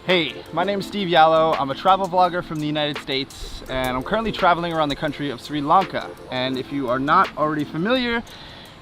Hey, my name is Steve Yallo. I'm a travel vlogger from the United States, and I'm currently traveling around the country of Sri Lanka. And if you are not already familiar,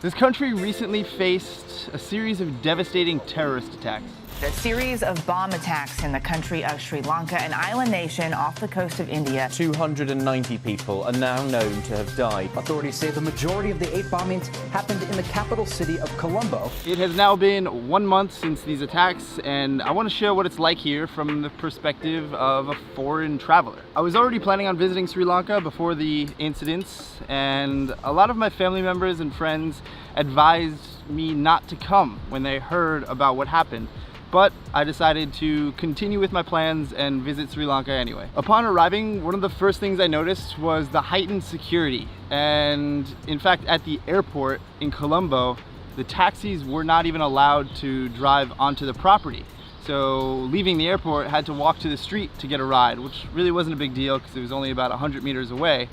this country recently faced a series of devastating terrorist attacks. A series of bomb attacks in the country of Sri Lanka, an island nation off the coast of India. 290 people are now known to have died. Authorities say the majority of the 8 bombings happened in the capital city of Colombo. It has now been 1 month since these attacks, and I want to share what it's like here from the perspective of a foreign traveler. I was already planning on visiting Sri Lanka before the incidents, and a lot of my family members and friends advised me not to come when they heard about what happened. But I decided to continue with my plans and visit Sri Lanka anyway. Upon arriving, one of the first things I noticed was the heightened security. And in fact, at the airport in Colombo, the taxis were not even allowed to drive onto the property. So leaving the airport, I had to walk to the street to get a ride, which really wasn't a big deal because it was only about 100 meters away.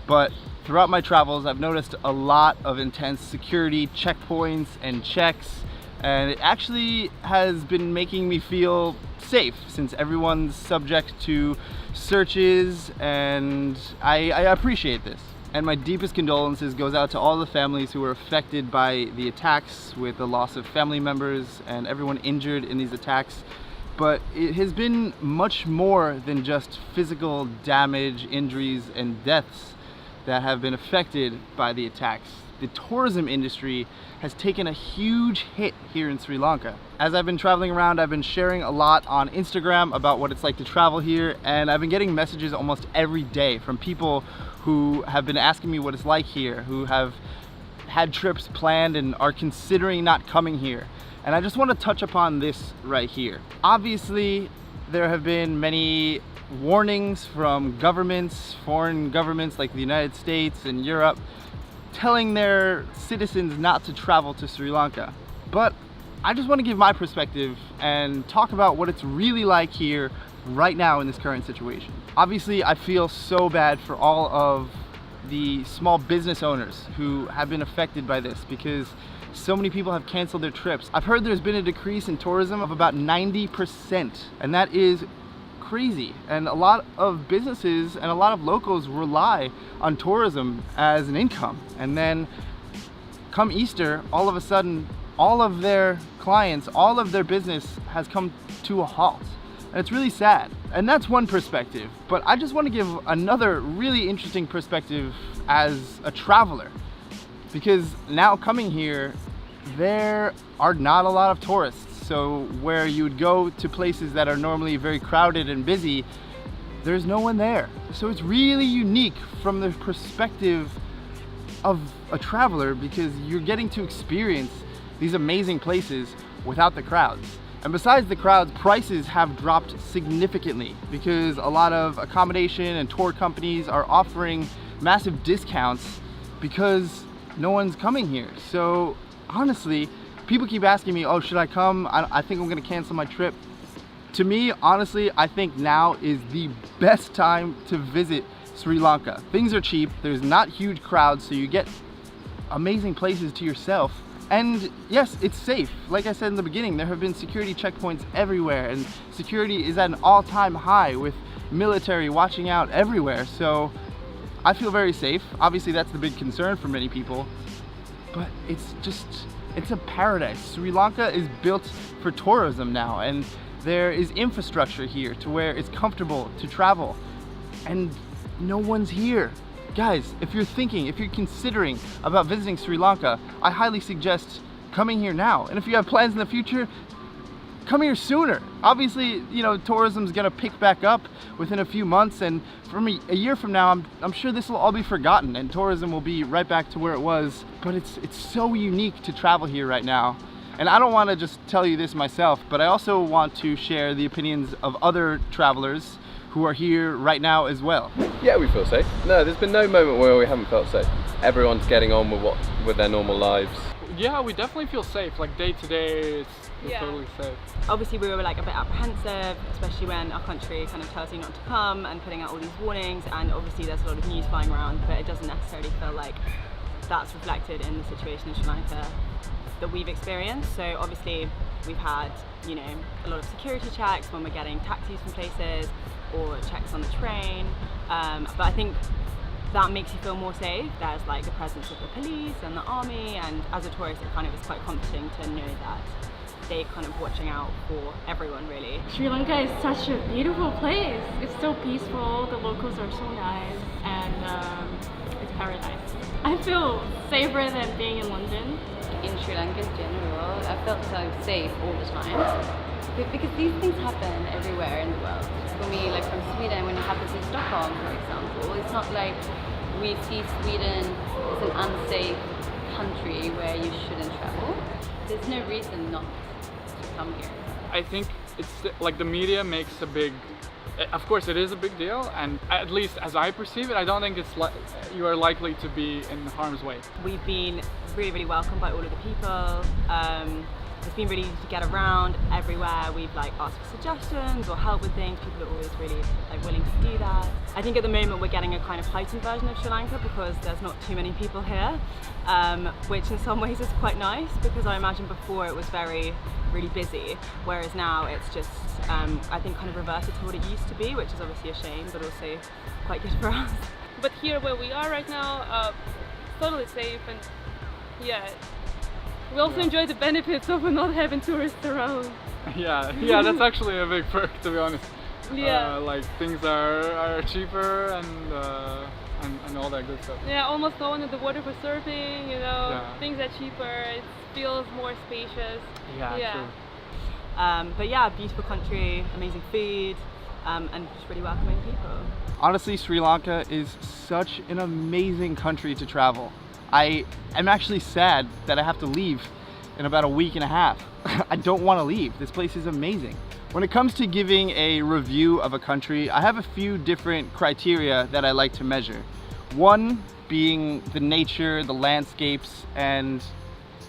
But throughout my travels, I've noticed a lot of intense security checkpoints and checks. And it actually has been making me feel safe since everyone's subject to searches, and I appreciate this. And my deepest condolences goes out to all the families who were affected by the attacks, with the loss of family members and everyone injured in these attacks. But it has been much more than just physical damage, injuries, and deaths that have been affected by the attacks. The tourism industry has taken a huge hit here in Sri Lanka. As I've been traveling around, I've been sharing a lot on Instagram about what it's like to travel here, and I've been getting messages almost every day from people who have been asking me what it's like here, who have had trips planned and are considering not coming here. And I just want to touch upon this right here. Obviously, there have been many warnings from governments, foreign governments like the United States and Europe, telling their citizens not to travel to Sri Lanka. But I just want to give my perspective and talk about what it's really like here right now in this current situation. Obviously, I feel so bad for all of the small business owners who have been affected by this because so many people have canceled their trips. I've heard there's been a decrease in tourism of about 90%, and that is crazy. And a lot of businesses and a lot of locals rely on tourism as an income. And then come Easter, all of a sudden, all of their clients, all of their business has come to a halt. And it's really sad. And that's one perspective. But I just want to give another really interesting perspective as a traveler. Because now coming here, there are not a lot of tourists. So where you would go to places that are normally very crowded and busy, there's no one there. So it's really unique from the perspective of a traveler because you're getting to experience these amazing places without the crowds. And besides the crowds, prices have dropped significantly because a lot of accommodation and tour companies are offering massive discounts because no one's coming here. So honestly, people keep asking me, oh, should I come? I think I'm gonna cancel my trip. To me, honestly, I think now is the best time to visit Sri Lanka. Things are cheap, there's not huge crowds, so you get amazing places to yourself. And yes, it's safe. Like I said in the beginning, there have been security checkpoints everywhere, and security is at an all-time high with military watching out everywhere. So I feel very safe. Obviously, that's the big concern for many people, but it's a paradise. Sri Lanka is built for tourism now, and there is infrastructure here to where it's comfortable to travel, and no one's here. Guys, if you're considering about visiting Sri Lanka, I highly suggest coming here now. And if you have plans in the future, come here sooner. Obviously, you know, tourism's gonna pick back up within a few months, and from a year from now, I'm sure this will all be forgotten and tourism will be right back to where it was. But it's so unique to travel here right now. And I don't want to just tell you this myself, but I also want to share the opinions of other travelers who are here right now as well. Yeah, we feel safe. No, there's been no moment where we haven't felt safe. Everyone's getting on with their normal lives. Yeah, we definitely feel safe. Like day to day, it's totally safe. Obviously we were like a bit apprehensive, especially when our country kind of tells you not to come and putting out all these warnings, and obviously there's a lot of news flying around, but it doesn't necessarily feel like that's reflected in the situation in Sri Lanka that we've experienced. So obviously we've had you know, a lot of security checks when we're getting taxis from places or checks on the train. But I think that makes you feel more safe. There's like the presence of the police and the army, and as a tourist it kind of is quite comforting to know that they're kind of watching out for everyone really. Sri Lanka is such a beautiful place. It's so peaceful, the locals are so nice, and it's paradise. I feel safer than being in London. In Sri Lanka in general, I felt so safe all the time. Because these things happen everywhere in the world. For me, like from Sweden, when it happens in Stockholm, for example, it's not like we see Sweden as an unsafe country where you shouldn't travel. There's no reason not to come here. I think it's like the media makes a big, of course it is a big deal, and at least as I perceive it, I don't think it's you are likely to be in harm's way. We've been really welcomed by all of the people. It's been really easy to get around everywhere. We've like asked for suggestions or help with things. People are always really like willing to do that. I think at the moment we're getting a kind of heightened version of Sri Lanka because there's not too many people here, which in some ways is quite nice, because I imagine before it was really busy, whereas now it's just I think kind of reverted to what it used to be, which is obviously a shame, but also quite good for us. But here where we are right now, totally safe, and yeah. We also enjoy the benefits of not having tourists around. Yeah, that's actually a big perk, to be honest. Yeah. Like things are cheaper and all that good stuff. Yeah, almost no one in the water for surfing, you know, Yeah. things are cheaper, it feels more spacious. Yeah. True. But yeah, beautiful country, amazing food, and just really welcoming people. Honestly, Sri Lanka is such an amazing country to travel. I am actually sad that I have to leave in about a week and a half. I don't want to leave. This place is amazing. When it comes to giving a review of a country, I have a few different criteria that I like to measure. One being the nature, the landscapes, and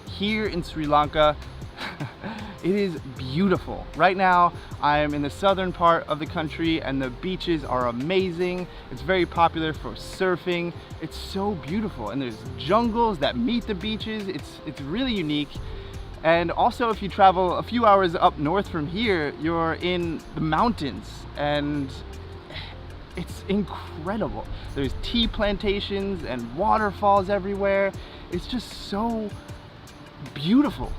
here in Sri Lanka, it is beautiful. Right now, I am in the southern part of the country and the beaches are amazing. It's very popular for surfing. It's so beautiful, and there's jungles that meet the beaches. It's really unique. And also, if you travel a few hours up north from here, you're in the mountains, and it's incredible. There's tea plantations and waterfalls everywhere. It's just so beautiful.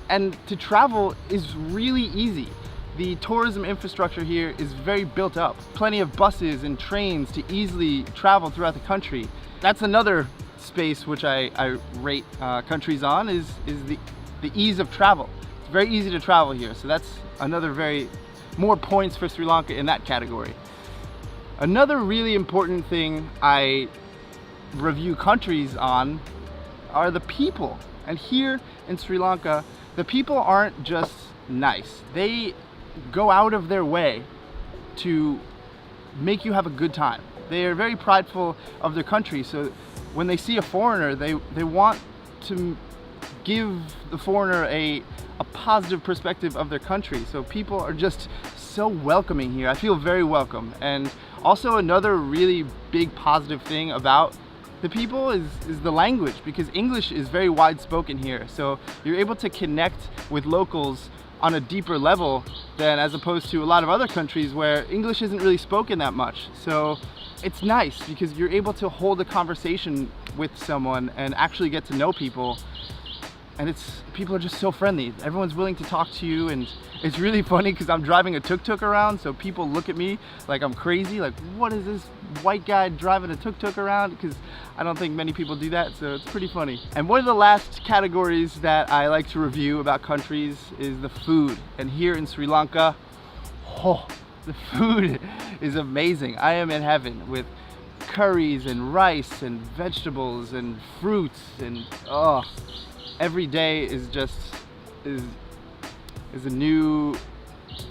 And to travel is really easy. The tourism infrastructure here is very built up. Plenty of buses and trains to easily travel throughout the country. That's another space which I rate countries on, is the ease of travel. It's very easy to travel here, so that's another more points for Sri Lanka in that category. Another really important thing I review countries on are the people. And here in Sri Lanka, the people aren't just nice. They go out of their way to make you have a good time. They are very prideful of their country, so when they see a foreigner, they want to give the foreigner a positive perspective of their country. So people are just so welcoming here. I feel very welcome. And also another really big positive thing about the people is the language, because English is very wide spoken here. So you're able to connect with locals on a deeper level than as opposed to a lot of other countries where English isn't really spoken that much. So it's nice because you're able to hold a conversation with someone and actually get to know people. And people are just so friendly. Everyone's willing to talk to you, and it's really funny because I'm driving a tuk-tuk around, so people look at me like I'm crazy, like what is this white guy driving a tuk-tuk around? Because I don't think many people do that, so it's pretty funny. And one of the last categories that I like to review about countries is the food. And here in Sri Lanka, the food is amazing. I am in heaven with curries and rice and vegetables and fruits, and every day is a new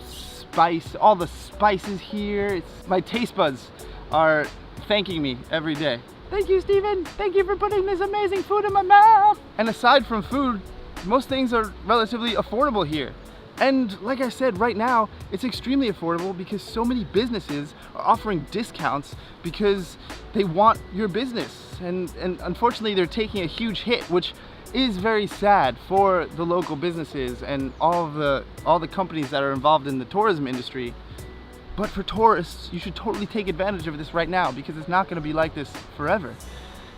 spice. All the spices here, my taste buds are thanking me every day. Thank you, Steven. Thank you for putting this amazing food in my mouth. And aside from food, most things are relatively affordable here. And like I said, right now, it's extremely affordable because so many businesses are offering discounts because they want your business. And unfortunately, they're taking a huge hit, which is very sad for the local businesses and all the companies that are involved in the tourism industry. But for tourists, you should totally take advantage of this right now, because it's not going to be like this forever.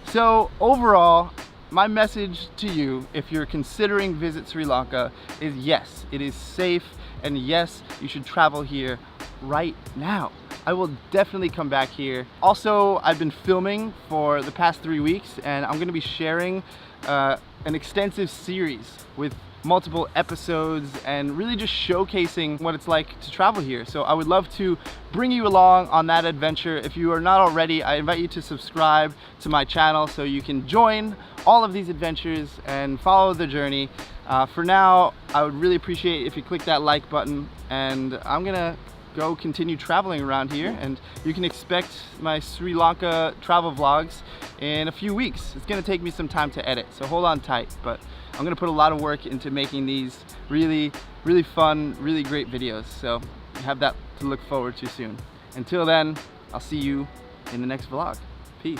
So overall, my message to you, if you're considering Visit Sri Lanka, is yes, it is safe, and yes, you should travel here right now. I will definitely come back here. Also, I've been filming for the past 3 weeks, and I'm going to be sharing an extensive series with multiple episodes and really just showcasing what it's like to travel here. So I would love to bring you along on that adventure. If you are not already, I invite you to subscribe to my channel so you can join all of these adventures and follow the journey. For now, I would really appreciate if you click that like button, and I'm gonna go continue traveling around here, and you can expect my Sri Lanka travel vlogs in a few weeks. It's gonna take me some time to edit, so hold on tight, but I'm gonna put a lot of work into making these really fun, really great videos, so you have that to look forward to soon. Until then, I'll see you in the next vlog. Peace.